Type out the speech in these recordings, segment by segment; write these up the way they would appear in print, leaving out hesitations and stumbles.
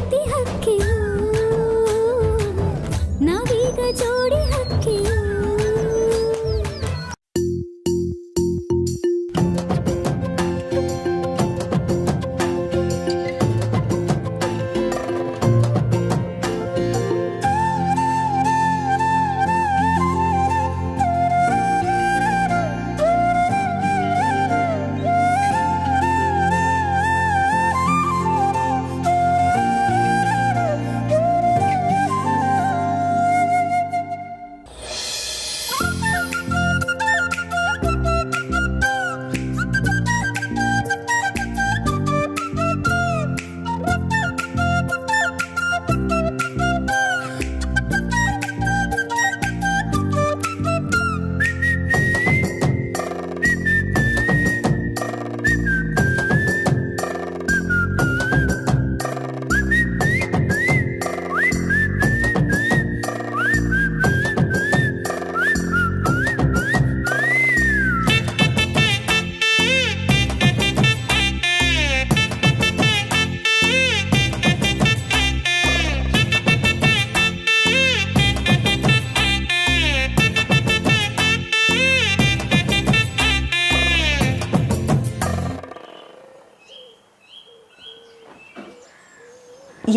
ಪ್ರೀತಿ ಹಕ್ಕಿಯು ನಾವೀಗ ಜೋಡಿ ಹಕ್ಕಿಯು.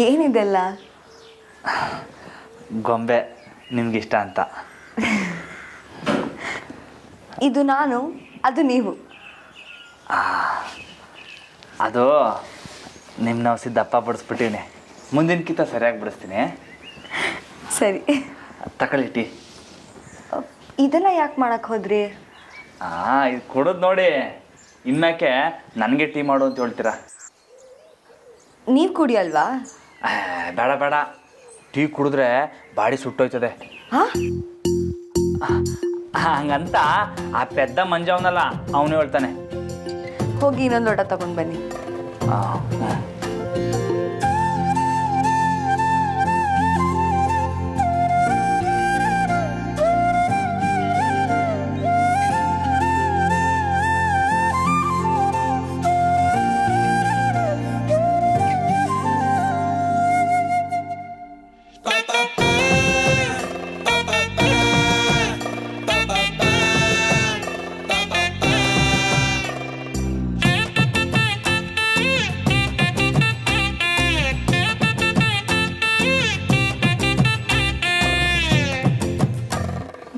ಏನಿದೆಲ್ಲ? ಗೊಂಬೆ ನಿಮ್ಗಿಷ್ಟ ಅಂತ. ಇದು ನಾನು, ಅದು ನೀವು. ಅದು ನಿಮ್ಮ ನಾವು ದಪ್ಪ ಬಿಡಿಸ್ಬಿಟ್ಟಿನಿ, ಮುಂದಿನಕ್ಕಿಂತ ಸರಿಯಾಗಿ ಬಿಡಿಸ್ತೀನಿ. ಸರಿ ತಗೊಳ್ಳಿ ಟೀ. ಇದೆಲ್ಲ ಯಾಕೆ ಮಾಡಕ್ಕೆ ಹೋದ್ರಿ? ಇದು ಕೊಡೋದು ನೋಡಿ, ಇನ್ಮ್ಯಾಕೆ ನನಗೆ ಟೀ ಮಾಡು ಅಂತ ಹೇಳ್ತೀರಾ? ನೀವು ಕುಡಿಯಲ್ವಾ? ಬೇಡ ಬೇಡ, ಟೀ ಕುಡಿದ್ರೆ ಬಾಡಿ ಸುಟ್ಟೋಯ್ತದೆ. ಹಂಗಂತ ಆ ಪೆದ್ದ ಮಂಜವನಲ್ಲ ಅವನು ಹೇಳ್ತಾನೆ. ಹೋಗಿ ಇನ್ನೊಂದು ಲೋಟ ತಗೊಂಡು ಬನ್ನಿ.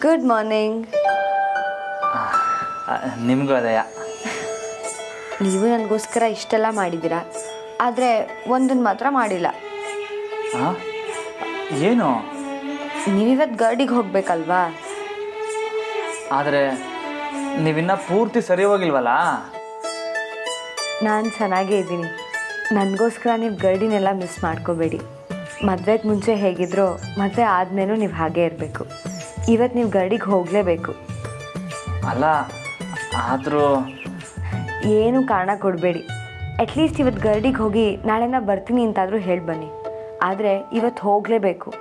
Good morning. ನಿಮಗೂ ಅದೆಯಾ? ನೀವು ನನಗೋಸ್ಕರ ಇಷ್ಟೆಲ್ಲ ಮಾಡಿದ್ದೀರಾ, ಆದರೆ ಒಂದನ್ನು ಮಾತ್ರ ಮಾಡಿಲ್ಲ. ಏನು? ನೀವಿವತ್ತು ಗರ್ಡಿಗೆ ಹೋಗ್ಬೇಕಲ್ವಾ? ಆದರೆ ನೀವಿನ್ನ ಪೂರ್ತಿ ಸರಿ ಹೋಗಿಲ್ವಲ್ಲ? ನಾನು ಚೆನ್ನಾಗೇ ಇದ್ದೀನಿ. ನನಗೋಸ್ಕರ ನೀವು ಗರ್ಡಿನೆಲ್ಲ ಮಿಸ್ ಮಾಡ್ಕೋಬೇಡಿ. ಮದುವೆಗೆ ಮುಂಚೆ ಹೇಗಿದ್ರೋ ಮದುವೆ ಆದಮೇಲೂ ನೀವು ಹಾಗೇ ಇರಬೇಕು. ಇವತ್ತು ನೀವು ಗರ್ಡಿಗೆ ಹೋಗಲೇಬೇಕು. ಅಲ್ಲ, ಆದರೂ ಏನು ಕಾರಣ ಕೊಡಬೇಡಿ. ಅಟ್ಲೀಸ್ಟ್ ಇವತ್ತು ಗರ್ಡಿಗೆ ಹೋಗಿ ನಾಳೆನ ಬರ್ತೀನಿ ಅಂತಾದರೂ ಹೇಳಿ ಬನ್ನಿ. ಆದರೆ ಇವತ್ತು ಹೋಗಲೇಬೇಕು.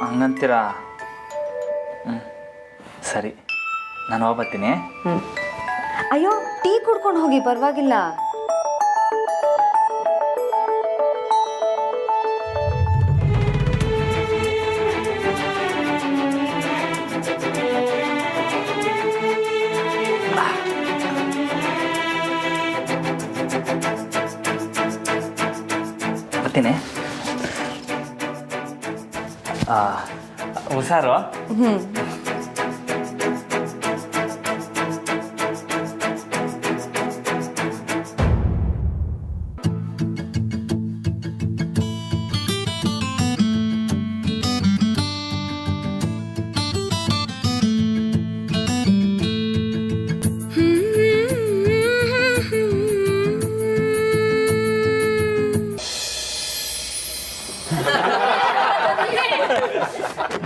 ಹಂಗಂತೀರಾ? ಸರಿ, ನಾನು ಹೋಗ್ಬರ್ತೀನಿ. ಅಯ್ಯೋ, ಟೀ ಕುಡ್ಕೊಂಡು ಹೋಗಿ, ಪರವಾಗಿಲ್ಲ. ಬರ್ತೀನಿ. ಹುಷಾರು.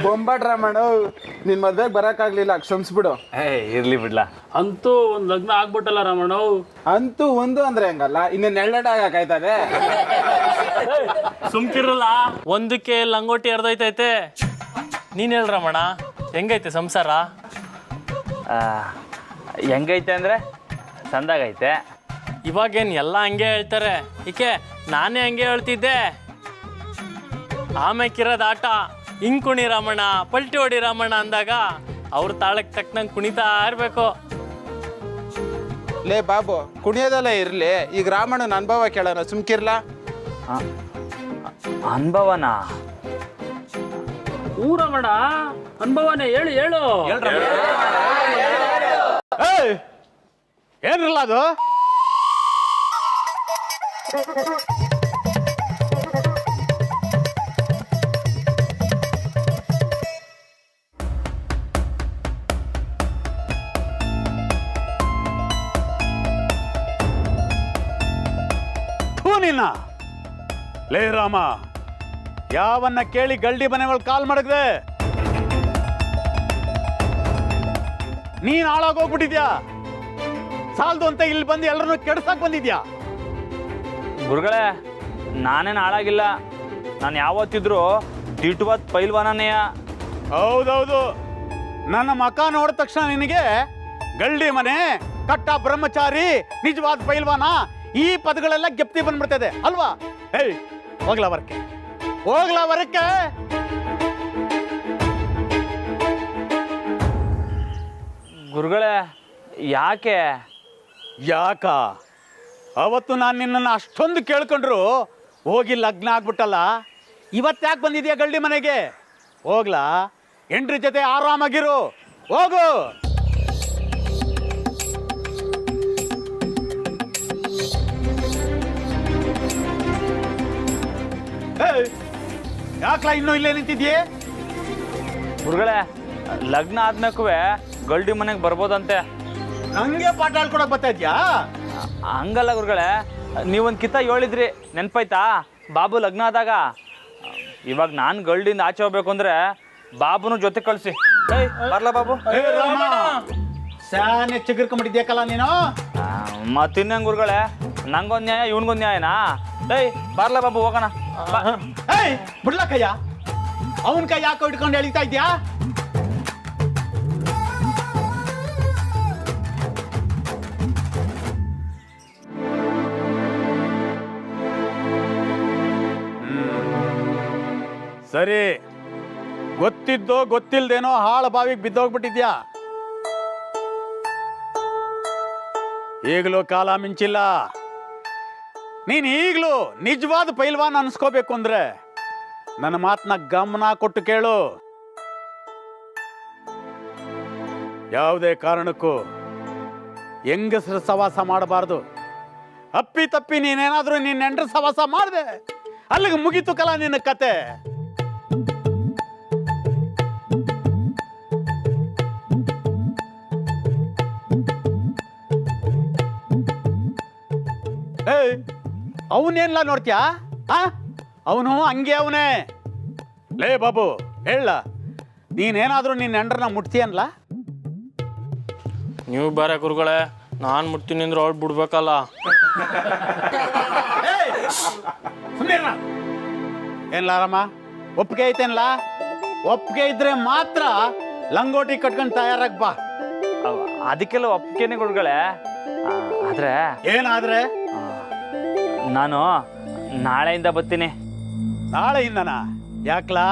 ಬೊಂಬಾಟ್ರ ಮಾಡೋ, ನಿನ್ ಮದ್ವೆಗೆ ಬರಕ್ಕಾಗ್ಲಿಲ್ಲ, ಕ್ಷಮಿಸ್ಬಿಡು. ಇರ್ಲಿ ಬಿಡ್ಲಾ. ಅಂತೂ ಒಂದು ಲಗ್ನ ಆಗ್ಬಿಟ್ಟಲ್ಲ ರಾಮಣ್ಣ. ಅಂತೂ ಒಂದು ಅಂದ್ರೆ ಹಂಗಲ್ಲ, ಇನ್ನೇನು ಎಳ್ಳಾಗಾಯ್ತದೆ. ಸುಮ್ಕಿರಲ್ಲ, ಒಂದಕ್ಕೆ ಲಂಗೋಟಿ ಅರ್ಧೈತೈತೆ. ನೀನ್ ಹೇಳ್ ರಮಣ, ಹೆಂಗೈತೆ ಸಂಸಾರ? ಹೆಂಗೈತೆ ಅಂದರೆ ಚಂದಾಗೈತೆ. ಇವಾಗೇನು ಎಲ್ಲ ಹಂಗೆ ಹೇಳ್ತಾರೆ, ಈಕೆ ನಾನೇ ಹಂಗೆ ಹೇಳ್ತಿದ್ದೆ. ಆಮೇಕಿರೋದು ಆಟ, ಹಿಂಗ್ ಕುಣಿ ರಾಮಣ್ಣ, ಪಲ್ಟಿ ಹೊಡಿ ರಾಮಣ್ಣ ಅಂದಾಗ ಅವ್ರ ತಾಳಕ್ಕೆ ತಕ್ಕನಂಗೆ ಕುಣಿತಾ ಇರಬೇಕು. ಲೇ ಬಾಬು, ಕುಣಿಯೋದೆಲ್ಲ ಇರಲಿ, ಈಗ ರಾಮಣ್ಣನ ಅನುಭವ ಕೇಳೋಣ, ಸುಮ್ಕಿರ್ಲಾ? ಅನುಭವನಾ? ರಾಮಣ್ಣ ಅನುಭವನೇ, ಹೇಳು ಹೇಳು. ಏನಿರಲ್ಲ ಅದು? ನಿನ್ನ ಲೇ ರಾಮ, ಯಾವನ್ನ ಕೇಳಿ ಗಲ್ಡಿ ಮನೆಗಳು ಕಾಲ್ ಮಾಡಿದ್ರೆ ನೀನ್ ಹಾಳಾಗೋಗ್ಬಿಟ್ಟಿದ್ಯಾ? ಸಾಲ್ದು ಅಂತ ಇಲ್ಲಿ ಬಂದು ಎಲ್ಲರನ್ನು ಕೆಡ್ಸಕ್ ಬಂದಿದ್ಯಾ? ಗುರುಗಳೇ, ನಾನೇನು ಹಾಳಾಗಿಲ್ಲ. ನಾನು ಯಾವತ್ತಿದ್ರು ದಿಟ್ವಾದ ಪೈಲ್ವಾನನೆಯ. ಹೌದೌದು, ನನ್ನ ಮಕ ನೋಡಿದ ತಕ್ಷಣ ನಿನಗೆ ಗಲ್ಡಿ ಮನೆ, ಕಟ್ಟ ಬ್ರಹ್ಮಚಾರಿ, ನಿಜವಾದ ಪೈಲ್ವಾನ ಈ ಪದಗಳೆಲ್ಲ ಗೆಪ್ತಿ ಬಂದ್ಬಿಡ್ತದೆ ಅಲ್ವಾ? ಹೇಯ್, ಹೋಗ್ಲಾ ವರ್ಕೆ, ಹೋಗ್ಲಾ ವರ್ಕೆ. ಗುರುಗಳೇ, ಯಾಕೆ? ಯಾಕ ಅವತ್ತು ನಾನು ನಿನ್ನನ್ನು ಅಷ್ಟೊಂದು ಕೇಳ್ಕೊಂಡ್ರು ಹೋಗಿ ಲಗ್ನ ಆಗ್ಬಿಟ್ಟಲ್ಲ, ಇವತ್ತ್ಯಾಕೆ ಬಂದಿದ್ಯಾ ಗಲ್ಡಿ ಮನೆಗೆ? ಹೋಗ್ಲಾ, ಹೆಂಡ್ರಿ ಜೊತೆ ಆರಾಮಾಗಿರು, ಹೋಗು. ಯಾಕ್ಲಾ ಇನ್ನೂ ಇಲ್ಲೇ ನಿಂತಿದ್ಯೆ? ಗುರುಗಳೇ, ಲಗ್ನ ಆದ್ಮೇಕೂ ಗಲ್ಡಿ ಮನೆಗೆ ಬರ್ಬೋದಂತೆ. ನಂಗೆ ಪಾಠ ಹೇಳ್ಕೊಡಕ್ ಬರ್ತಾ ಇದ್ಯಾ? ಹಂಗಲ್ಲ ಗುರುಗಳೇ, ನೀವೊಂದು ಕಿತ್ತ ಹೇಳಿದ್ರಿ, ನೆನ್ಪಾಯ್ತಾ? ಬಾಬು ಲಗ್ನ ಆದಾಗ. ಇವಾಗ ನಾನು ಗಲ್ಡಿಂದ ಆಚೆ ಹೋಗ್ಬೇಕು ಅಂದ್ರೆ ಬಾಬುನು ಜೊತೆ ಕಳಿಸಿ. ಬರ್ಲಾ ಬಾಬು? ಶಾನೆ ಚಿಗುರ್ಕೊಂಡ್ಬಿಟ್ಟಿದ್ಯಾಕಲ್ಲ ನೀನು? ಮತ್ತಿನ್ನೇನು ಗುರುಗಳೇ, ನಂಗೊಂದು ನ್ಯಾಯ ಇವನ್ಗೊಂದು ನ್ಯಾಯನಾ? ಬರ್ಲಾ ಬಾಬು, ಹೋಗೋಣ. ಬಿಡ್ಲ ಕಯ್ಯ, ಅವನ ಕೈ ಯಾಕೋ ಇಟ್ಕೊಂಡು ಎಳಿತಾ ಇದ್ಯಾ? ಸರಿ, ಗೊತ್ತಿದ್ದೋ ಗೊತ್ತಿಲ್ದೇನೋ ಹಾಳು ಬಾವಿಗೆ ಬಿದ್ದೋಗ್ಬಿಟ್ಟಿದ್ಯಾ. ಈಗಲೂ ಕಾಲ ಮಿಂಚಿಲ್ಲ. ನೀನ್ ಈಗಲೂ ನಿಜವಾದ ಪೈಲ್ವಾನ್ ಅನ್ಸ್ಕೋಬೇಕು ಅಂದ್ರೆ ನನ್ನ ಮಾತನ್ನ ಗಮನ ಕೊಟ್ಟು ಕೇಳು. ಯಾವುದೇ ಕಾರಣಕ್ಕೂ ಹೆಂಗಸರ ಸವಾಸ ಮಾಡಬಾರ್ದು. ಅಪ್ಪಿ ತಪ್ಪಿ ನೀನೇನಾದ್ರೂ ನಿನ್ನ ಹೆಂಡ್ರ ಸವಾಸ ಮಾಡಿದೆ, ಅಲ್ಲಿಗೆ ಮುಗೀತು ಕಲ ನಿನ್ನ ಕತೆ. ಅವನೇನ್ಲ ನೋಡ್ತೀಯಾ? ಅವನು ಹಂಗೆ ಅವನೇ. ಲೇ ಬಾಬು, ಹೇಳ, ನೀನೇನಾದ್ರೂ ನಿನ್ನ ಹೆಂಡ್ರನ್ನ ಮುಟ್ತೀಯನ್ಲ? ನೀವು ಬೇರೆ ಗುರುಗಳೇ, ನಾನು ಮುಟ್ತೀನಿ ಅಂದ್ರೆ ಅವ್ಳು ಬಿಡ್ಬೇಕಲ್ಲ. ಏನ್ಲ ಆರಾಮ, ಒಪ್ಪಿಗೆ ಐತೇನ್ಲ? ಒಪ್ಪಿಗೆ ಇದ್ರೆ ಮಾತ್ರ ಲಂಗೋಟಿ ಕಟ್ಕೊಂಡು ತಯಾರಾಗಿ ಬಾ. ಅದಕ್ಕೆಲ್ಲ ಒಪ್ಪಿಗೆನೆ ಗುರುಗಳೇ. ಆದ್ರೆ ಏನಾದ್ರೆ? ನಾನು ನಾಳೆಯಿಂದ ಬರ್ತೀನಿ. ನಾಳೆಯಿಂದನಾ? ಯಾಕ್ಲಾ?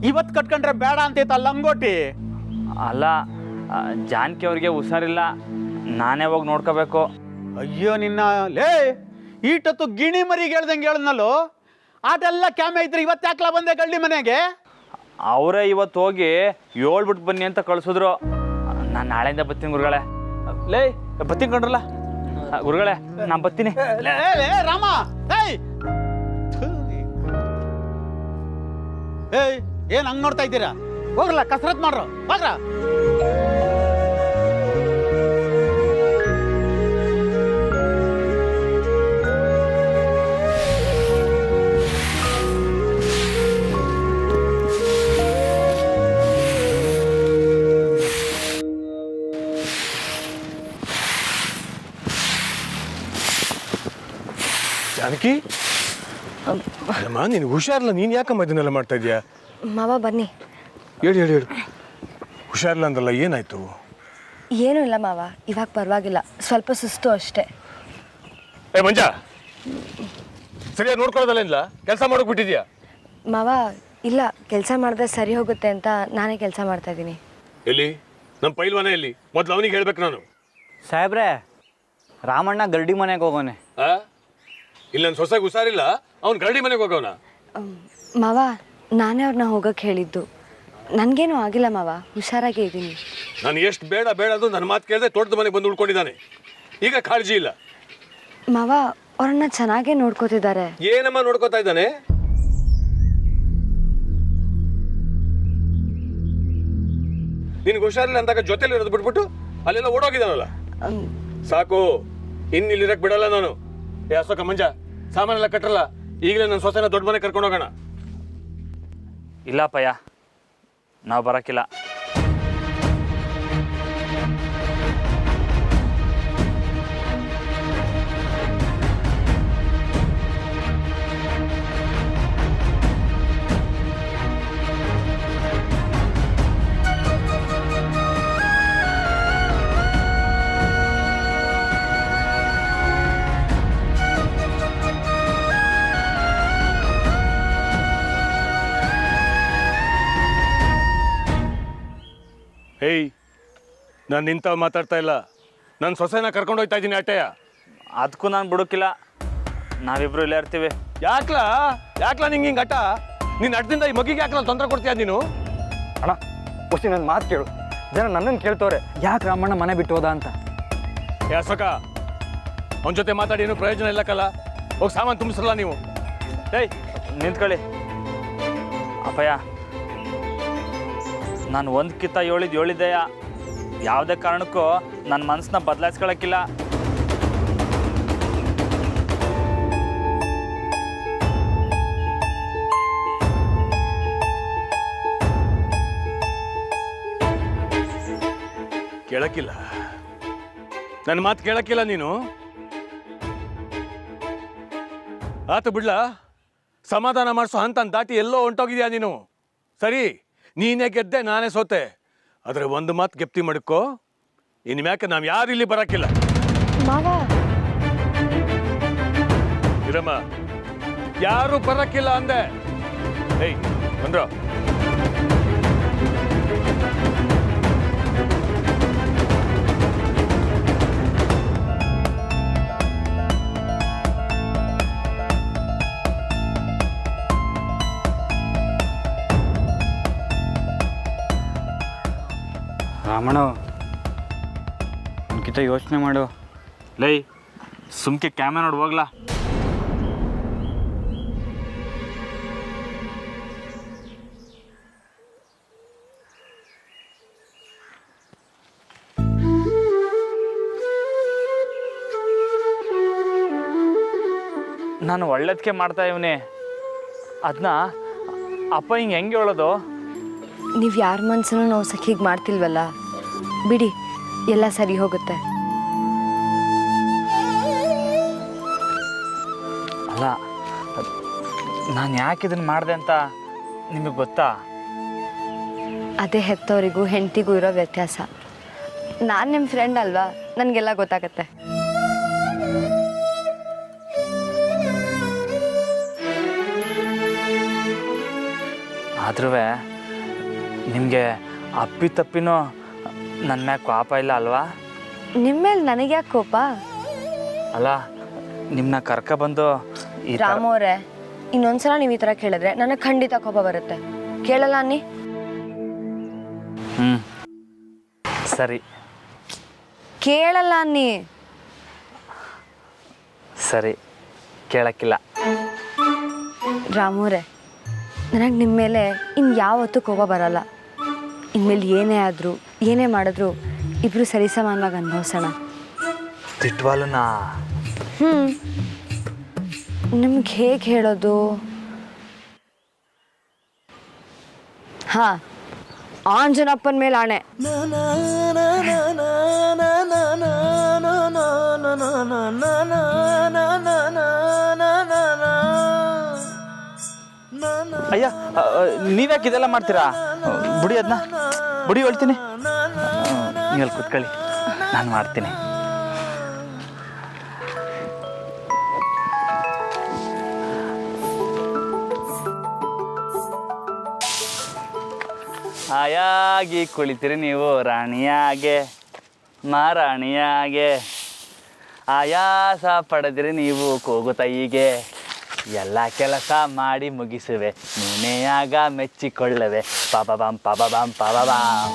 ಇವತ್ತು ಕಟ್ಕೊಂಡ್ರೆ ಬೇಡ ಅಂತೈತ ಲಂಗೋಟಿ? ಅಲ್ಲ, ಜಾನಕಿ ಅವ್ರಿಗೆ ಹುಷಾರಿಲ್ಲ, ನಾನೇ ಹೋಗಿ ನೋಡ್ಕೋಬೇಕು. ಅಯ್ಯೋ ನಿನ್ನ ಲೇ, ಈಟತ್ತು ಗಿಣಿ ಮರಿಗೆ ಹೇಳ್ದಂಗೆ ಹೇಳಿದ್ನಲ್ಲೋ, ಆಟೆಲ್ಲ ಕ್ಯಾಮೆ ಇದ್ರೆ ಇವತ್ತು ಯಾಕ್ಲಾ ಬಂದೆ ಗಳ್ಳಿ ಮನೆಗೆ? ಅವರೇ ಇವತ್ತು ಹೋಗಿ ಹೇಳ್ಬಿಟ್ಟು ಬನ್ನಿ ಅಂತ ಕಳ್ಸಿದ್ರು. ನಾನು ನಾಳೆಯಿಂದ ಬರ್ತೀನಿ ಗುರುಗಳೇ. ಲೇ, ಬರ್ತೀನಿ ಕಂಡ್ರಲ್ಲ ಗುರುಗಳೇ, ನಾನು ಬರ್ತೀನಿ. ರಾಮ, ಏನ್ ಹಂಗ್ ನೋಡ್ತಾ ಇದ್ದೀರಾ? ಹೋಗ್ರಲ್ಲ, ಕಸರತ್ ಮಾಡ್ರು, ಹೋಗ್ರ. ಜಾನಕಿ, ಅಮ್ಮ ನಿನಗೆ ಹುಷಾರಿಲ್ಲ, ನೀನು ಯಾಕಮ್ಮ ಇದನ್ನೆಲ್ಲ ಮಾಡ್ತಾ ಇದೀಯಾ? ಮಾವ ಬನ್ನಿ. ಹೇಳಿ ಹೇಳಿ ಹೇಳು. ಹುಷಾರಿಲ್ಲ ಅಂದ್ರಲ್ಲ, ಏನಾಯ್ತು? ಏನೂ ಇಲ್ಲ ಮಾವ, ಇವಾಗ ಪರವಾಗಿಲ್ಲ, ಸ್ವಲ್ಪ ಸುಸ್ತು ಅಷ್ಟೇ. ಏ ಮಂಜ, ಸರಿಯಾಗಿ ನೋಡ್ಕೊಳ್ಳೋದಲ್ಲ ಇಲ್ಲ, ಕೆಲಸ ಮಾಡೋಕೆ ಬಿಟ್ಟಿದ್ಯಾ? ಮಾವ ಇಲ್ಲ, ಕೆಲಸ ಮಾಡಿದ್ರೆ ಸರಿ ಹೋಗುತ್ತೆ ಅಂತ ನಾನೇ ಕೆಲಸ ಮಾಡ್ತಾ ಇದ್ದೀನಿ. ಎಲ್ಲಿ ನಮ್ಮ ಪೈಲ್ವಾನ ಎಲ್ಲಿ? ಮೊದ್ಲು ಅವನಿಗೆ ಹೇಳ್ಬೇಕು ನಾನು. ಸಾಹೇಬ್ರೆ, ರಾಮಣ್ಣ ಗರ್ಡಿ ಮನೆಗೆ ಹೋಗೋನೆ. ಇಲ್ಲ ನನ್ನ ಸೊಸೆಗೆ ಹುಷಾರಿಲ್ಲ, ಅವ್ನು ಗರಡಿ ಮನೆಗೆ ಹೋಗೋಣ. ಮಾವ ನಾನೇ ಅವ್ರನ್ನ ಹೋಗಕ್ಕೆ ಹೇಳಿದ್ದು. ನನಗೇನು ಆಗಿಲ್ಲ ಮಾವ, ಹುಷಾರಾಗೇ ಇದ್ದೀನಿ. ನಾನು ಎಷ್ಟು ಬೇಡ ಬೇಡ ಅದು ನನ್ನ ಮಾತು ಕೇಳಿದೆ ತೋಟದ ಮನೆಗೆ ಬಂದು ಉಳ್ಕೊಂಡಿದ್ದಾನೆ. ಈಗ ಕಾಳಜಿ ಇಲ್ಲ. ಮಾವ ಅವ್ರನ್ನ ಚೆನ್ನಾಗೇ ನೋಡ್ಕೋತಿದ್ದಾರೆ. ಏನಮ್ಮ ನೋಡ್ಕೋತಾ ಇದ್ದಾನೆ? ನಿನ್ಗೆ ಹುಷಾರಿಲ್ಲ ಅಂದಾಗ ಜೊತೆಲಿ ಇರೋದು ಬಿಟ್ಬಿಟ್ಟು ಅಲ್ಲೆಲ್ಲ ಓಡೋಗಿದ್ದಾನಲ್ಲ. ಸಾಕು, ಇನ್ನಿಲ್ಲಿರಕ್ ಬಿಡಲ್ಲ ನಾನು. ಏ ಅಶೋಕ, ಮಂಜ, ಸಾಮಾನೆಲ್ಲ ಕಟ್ಟರಲ್ಲ, ಈಗಲೇ ನನ್ನ ಸೊಸೆನ ದೊಡ್ಡ ಮನೆ ಕರ್ಕೊಂಡು ಹೋಗೋಣ. ಇಲ್ಲಪ್ಪಯ್ಯ, ನಾವು ಬರೋಕ್ಕಿಲ್ಲ. ಹೇಯ್, ನಾನು ನಿಂತ ಮಾತಾಡ್ತಾ ಇಲ್ಲ, ನನ್ನ ಸೊಸೆನ ಕರ್ಕೊಂಡು ಹೋಗ್ತಾ ಇದ್ದೀನಿ ಅಟ್ಟೆಯ. ಅದಕ್ಕೂ ನಾನು ಬಿಡೋಕ್ಕಿಲ್ಲ, ನಾವಿಬ್ರು ಇಲ್ಲೇ ಇರ್ತೀವಿ. ಯಾಕ್ಲಾ ನಿಂಗೆ ಹಿಂಗೆ ಅಟ್ಟ? ನಿನ್ನ ಅಡ್ಡದಿಂದ ಈ ಮಗಿಗೆ ಯಾಕೆ ತೊಂದರೆ ಕೊಡ್ತೀಯ ನೀನು? ಅಣ್ಣ ಒಸಿ ನನ್ನ ಮಾತು ಕೇಳು. ಜನ ನನ್ನನ್ನು ಕೇಳ್ತವ್ರೆ, ಯಾಕೆ ರಾಮಣ್ಣ ಮನೆ ಬಿಟ್ಟು ಹೋದ ಅಂತ. ಏ ಅಶೋಕ, ಅವನ ಜೊತೆ ಮಾತಾಡಿ ಏನು ಪ್ರಯೋಜನ ಇಲ್ಲಕ್ಕಲ್ಲ. ಹೋಗಿ ಸಾಮಾನು ತುಂಬಿಸಲ್ಲ ನೀವು. ಏಯ್ ನಿಂತ್ಕೊಳ್ಳಿ. ಅಪ್ಪಯ್ಯ, ನಾನು ಒಂದಕ್ಕಿಂತ ಹೇಳಿದ್ದೆಯ. ಯಾವುದೇ ಕಾರಣಕ್ಕೂ ನನ್ನ ಮನಸ್ಸನ್ನ ಬದಲಾಯಿಸ್ಕೊಳಕ್ಕಿಲ್ಲ. ಕೇಳಕ್ಕಿಲ್ಲ, ನನ್ನ ಮಾತು ಕೇಳಕ್ಕಿಲ್ಲ ನೀನು. ಆತು ಬಿಡ್ಲಾ, ಸಮಾಧಾನ ಮಾಡಿಸೋ ಹಂತ ದಾಟಿ ಎಲ್ಲೋ ಹೊಂಟೋಗಿದ್ಯಾ ನೀನು. ಸರಿ, ನೀನೇ ಗೆದ್ದೆ, ನಾನೇ ಸೋತೆ. ಆದರೆ ಒಂದು ಮಾತು ಗೆಪ್ತಿ ಮಾಡ್ಕೋ, ಇನ್ನು ಮ್ಯಾಕೆ ನಾವು ಯಾರು ಇಲ್ಲಿ ಬರಕ್ಕಿಲ್ಲ. ಮಾವ ಇರಮ್ಮ, ಯಾರು ಬರಕ್ಕಿಲ್ಲ ಅಂದೆ. ಏಯ್ ಬಂದ್ರ, ರಾಮಣ್ಣ ಒಂದ್ಕಿತ ಯೋಚನೆ ಮಾಡು. ಲೈ, ಸುಮ್ಕೆ ಕ್ಯಾಮರಾ ನೋಡಿ ಹೋಗ್ಲಾ. ನಾನು ಒಳ್ಳೇದಕ್ಕೆ ಮಾಡ್ತಾ ಇವನೇ, ಅದನ್ನ ಅಪ್ಪ ಹಿಂಗೆ ಹೆಂಗೆ ಹೇಳೋದು? ನೀವು ಯಾರ ಮನಸ್ಸನ್ನು ನೋವ್ಸಕ್ಕೆ ಹೀಗೆ ಮಾಡ್ತಿಲ್ವಲ್ಲ, ಬಿಡಿ, ಎಲ್ಲ ಸರಿ ಹೋಗುತ್ತೆ. ಅಲ್ಲ, ನಾನು ಯಾಕೆ ಇದನ್ನು ಮಾಡಿದೆ ಅಂತ ನಿಮಗೆ ಗೊತ್ತಾ? ಅದೇ ಹೆತ್ತವರಿಗೂ ಹೆಂಡತಿಗೂ ಇರೋ ವ್ಯತ್ಯಾಸ. ನಾನು ನಿಮ್ಮ ಫ್ರೆಂಡ್ ಅಲ್ವಾ, ನನಗೆಲ್ಲ ಗೊತ್ತಾಗತ್ತೆ. ಆದ್ರೂ ನಿಮಗೆ ಅಪ್ಪಿ ತಪ್ಪಿನೂ ನನ್ನ ಮ್ಯಾಗ ಕೋಪ ಇಲ್ಲ ಅಲ್ವಾ? ನಿಮ್ಮ ಮೇಲೆ ನನಗೆ ಯಾಕೆ ಕೋಪ? ಅಲ್ಲ, ನಿಮ್ಮನ್ನ ಕರ್ಕೊಬಂದು ರಾಮು ಅವರೇ, ಇನ್ನೊಂದ್ಸಲ ನೀವು ಈ ಥರ ಕೇಳಿದ್ರೆ ನನಗೆ ಖಂಡಿತ ಕೋಪ ಬರುತ್ತೆ. ಕೇಳಲ್ಲ ಅನ್ನಿ. ಸರಿ, ಕೇಳಲ್ಲ ಅನ್ನಿ. ಸರಿ, ಕೇಳಕ್ಕಿಲ್ಲ. ರಾಮು ಅವರೇ, ನನಗೆ ನಿಮ್ಮ ಮೇಲೆ ಇನ್ನು ಯಾವತ್ತೂ ಕೋಪ ಬರಲ್ಲ. ಇನ್ಮೇಲೆ ಏನೇ ಆದರೂ ಏನೇ ಮಾಡಿದ್ರು ಇಬ್ಬರು ಸರಿಸಮಾನವಾಗಿ ಅನುಭವಿಸೋಣ. ತಿಟ್ವಾಲುನಾ? ನಿಮ್ಗೆ ಹೇಗೆ ಹೇಳೋದು? ಹಾಂ, ಆಂಜನಪ್ಪನ ಮೇಲೆ ಆಣೆ. ಅಯ್ಯ, ನೀವ್ಯಾಕೆ ಇದೆಲ್ಲ ಮಾಡ್ತೀರಾ? ಬುಡಿ ಅದನ್ನ ಬುಡಿ, ಹೇಳ್ತೀನಿ. ನೀವು ಕೂತ್ಕೊಳ್ಳಿ, ನಾನು ಮಾಡ್ತೀನಿ. ಹಾಯಾಗಿ ಕುಳಿತಿರಿ ನೀವು ರಾಣಿಯಾಗೆ ಮಹಾರಾಣಿಯಾಗೆ, ಆಯಾಸ ಪಡೆದಿರಿ ನೀವು ಕೂಗುತೈಗೆ, ಎಲ್ಲ ಕೆಲಸ ಮಾಡಿ ಮುಗಿಸುವೆ ನೀನೇ ಆಗ ಮೆಚ್ಚಿಕೊಳ್ಳುವೆ ಪಾಬಾಬಾಂ ಪಾಬಾಬಾಂ ಪಾಬಾಬಾಂ.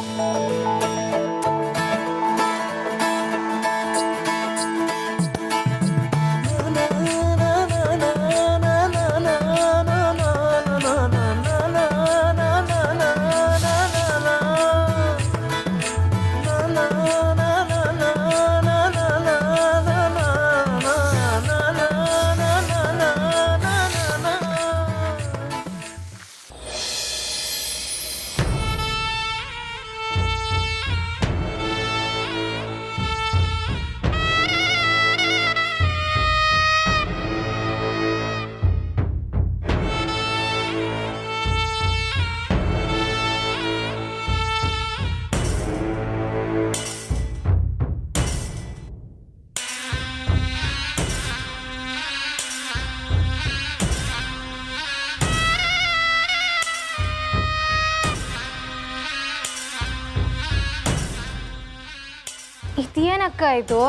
ಇದೇನಕ್ಕ ಇದು?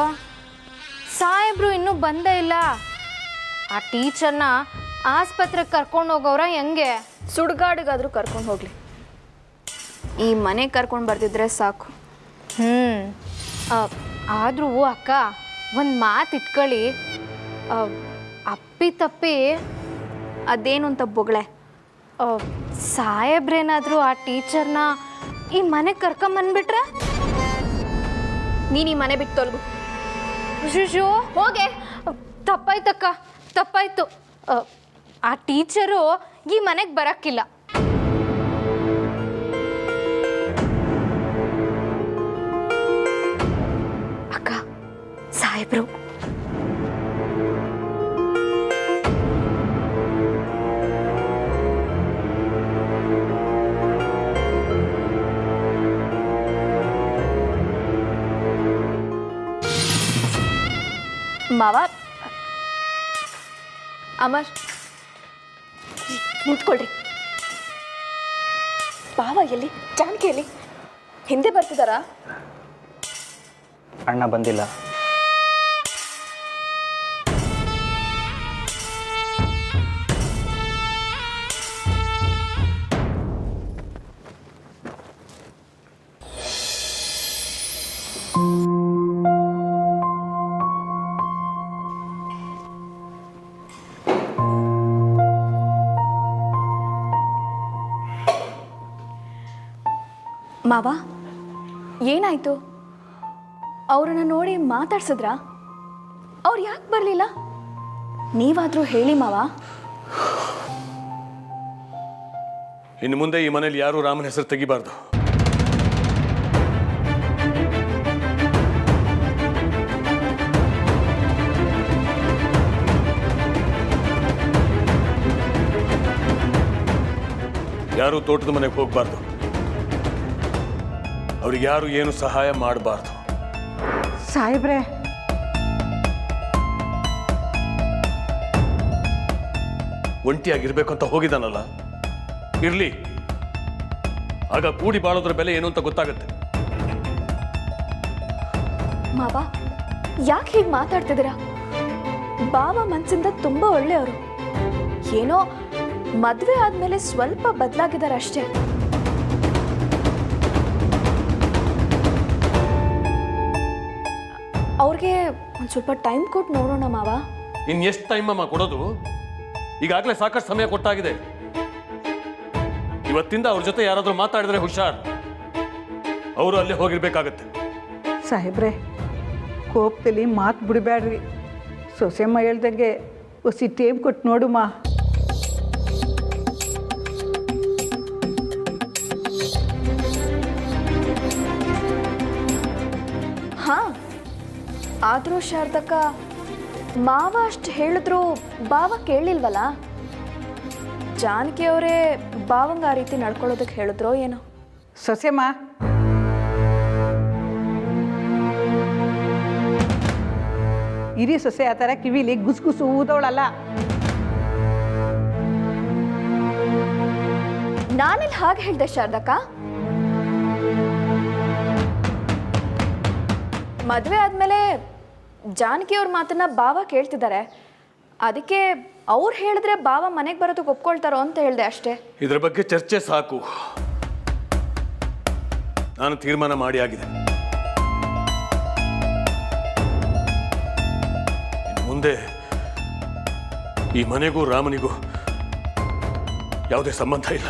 ಸಾಹೇಬ್ರು ಇನ್ನೂ ಬಂದೇ ಇಲ್ಲ. ಆ ಟೀಚರ್ನ ಆಸ್ಪತ್ರೆಗೆ ಕರ್ಕೊಂಡು ಹೋಗೋರ ಹೆಂಗೆ? ಸುಡ್ಗಾಡಿಗಾದರೂ ಕರ್ಕೊಂಡು ಹೋಗಲಿ, ಈ ಮನೆ ಕರ್ಕೊಂಡು ಬರ್ತಿದ್ರೆ ಸಾಕು. ಆದರೂ ಅಕ್ಕ ಒಂದು ಮಾತು ಇಟ್ಕೊಳ್ಳಿ, ಅಪ್ಪಿ ತಪ್ಪಿ ಅದೇನು ಅಂತ ಬೊಗಳೆ. ಸಾಹೇಬ್ರೇನಾದರೂ ಆ ಟೀಚರ್ನ ಈ ಮನೆಗೆ ಕರ್ಕೊಂಬಂದ್ಬಿಟ್ರೆ? ನೀನು ಈ ಮನೆ ಬಿಟ್ಟು ತೊಲಗು. ಶುಶು ಹೋಗೆ. ತಪ್ಪಾಯ್ತಕ್ಕ, ತಪ್ಪಾಯ್ತು. ಆ ಟೀಚರು ಈ ಮನೆಗೆ ಬರೋಕ್ಕಿಲ್ಲ. ಅಕ್ಕ, ಸಾಹೇಬ್ರು ಮಾವ. ಅಮರ್, ನಿಂತ್ಕೊಳ್ರಿ. ಬಾವ ಎಲ್ಲಿ? ಜಾನಕಿ ಎಲ್ಲಿ? ಹಿಂದೆ ಬರ್ತಿದಾರಾ? ಅಣ್ಣ ಬಂದಿಲ್ಲ. ಮಾವ, ಏನಾಯ್ತು? ಅವ್ರನ್ನ ನೋಡಿ ಮಾತಾಡ್ಸಿದ್ರ? ಅವ್ರು ಯಾಕೆ ಬರಲಿಲ್ಲ? ನೀವಾದರೂ ಹೇಳಿ ಮಾವ. ಇನ್ನು ಮುಂದೆ ಈ ಮನೇಲಿ ಯಾರೂ ರಾಮನ ಹೆಸರು ತೆಗಿಬಾರ್ದು. ಯಾರೂ ತೋಟದ ಮನೆಗೆ ಹೋಗ್ಬಾರ್ದು. ಅವ್ರಿಗೆ ಯಾರು ಏನು ಸಹಾಯ ಮಾಡಬಾರ್ದು. ಸಾಹೇಬ್ರೆ, ಒಂಟಿಯಾಗಿರ್ಬೇಕು ಅಂತ ಹೋಗಿದ್ದಾನಲ್ಲ, ಇರ್ಲಿ. ಆಗ ಕೂಡಿ ಬಾಳೋದ್ರ ಬೆಲೆ ಏನು ಅಂತ ಗೊತ್ತಾಗುತ್ತೆ. ಮಾವ, ಯಾಕೆ ಹೀಗೆ ಮಾತಾಡ್ತಿದ್ದೀರಾ? ಬಾವ ಮನಸ್ಸಿಂದ ತುಂಬ ಒಳ್ಳೆಯವರು. ಏನೋ ಮದುವೆ ಆದಮೇಲೆ ಸ್ವಲ್ಪ ಬದಲಾಗಿದ್ದಾರೆ ಅಷ್ಟೇ. ಅವ್ರಿಗೆ ಒಂದು ಸ್ವಲ್ಪ ಟೈಮ್ ಕೊಟ್ಟು ನೋಡೋಣ ಮಾವ. ಇನ್ನು ಎಷ್ಟು ಟೈಮ್ ಅಮ್ಮ ಕೊಡೋದು? ಈಗಾಗಲೇ ಸಾಕಷ್ಟು ಸಮಯ ಕೊಟ್ಟಾಗಿದೆ. ಇವತ್ತಿಂದ ಅವ್ರ ಜೊತೆ ಯಾರಾದರೂ ಮಾತಾಡಿದ್ರೆ ಹುಷಾರ್, ಅವರು ಅಲ್ಲೇ ಹೋಗಿರ್ಬೇಕಾಗತ್ತೆ. ಸಾಹೇಬ್ರೆ, ಕೋಪದಲ್ಲಿ ಮಾತು ಬಿಡಬೇಡ್ರಿ. ಸೊಸೆಮ್ಮ ಹೇಳ್ದಂಗೆ ಒಸಿ ಟೈಮ್ ಕೊಟ್ಟು ನೋಡುಮ್ಮ. ಹಾಂ, ಆದರೂ ಶಾರದಕ್ಕ, ಮಾವ ಅಷ್ಟು ಹೇಳಿದ್ರು ಬಾವ ಕೇಳಿಲ್ವಲ್ಲ? ಜಾನಕಿ ಅವರೇ ಬಾವಂಗ ಆ ರೀತಿ ನಡ್ಕೊಳ್ಳೋದಕ್ಕೆ ಹೇಳಿದ್ರೋ ಏನೋ? ಸೊಸೆಮ್ಮ, ಹಿರಿ ಸೊಸೆ ಆ ಥರ ಕಿವಿಲಿ ಗುಸುಗುಸು ಊದವಳಲ್ಲ. ನಾನೆಲ್ಲಿ ಹಾಗೆ ಹೇಳ್ದೆ ಶಾರದಕ್ಕ? ಮದುವೆ ಆದಮೇಲೆ ಜಾನಕಿ ಅವ್ರ ಮಾತನ್ನ ಬಾವ ಕೇಳ್ತಿದ್ದಾರೆ. ಅದಕ್ಕೆ ಅವ್ರು ಹೇಳಿದ್ರೆ ಬಾವ ಮನೆಗೆ ಬರೋದಕ್ಕೆ ಒಪ್ಕೊಳ್ತಾರೋ ಅಂತ ಹೇಳಿದೆ ಅಷ್ಟೇ. ಇದ್ರ ಬಗ್ಗೆ ಚರ್ಚೆ ಸಾಕು. ನಾನು ತೀರ್ಮಾನ ಮಾಡಿ ಆಗಿದೆ. ಇನ್ನು ಮುಂದೆ ಈ ಮನೆಗೂ ರಾಮನಿಗೂ ಯಾವುದೇ ಸಂಬಂಧ ಇಲ್ಲ.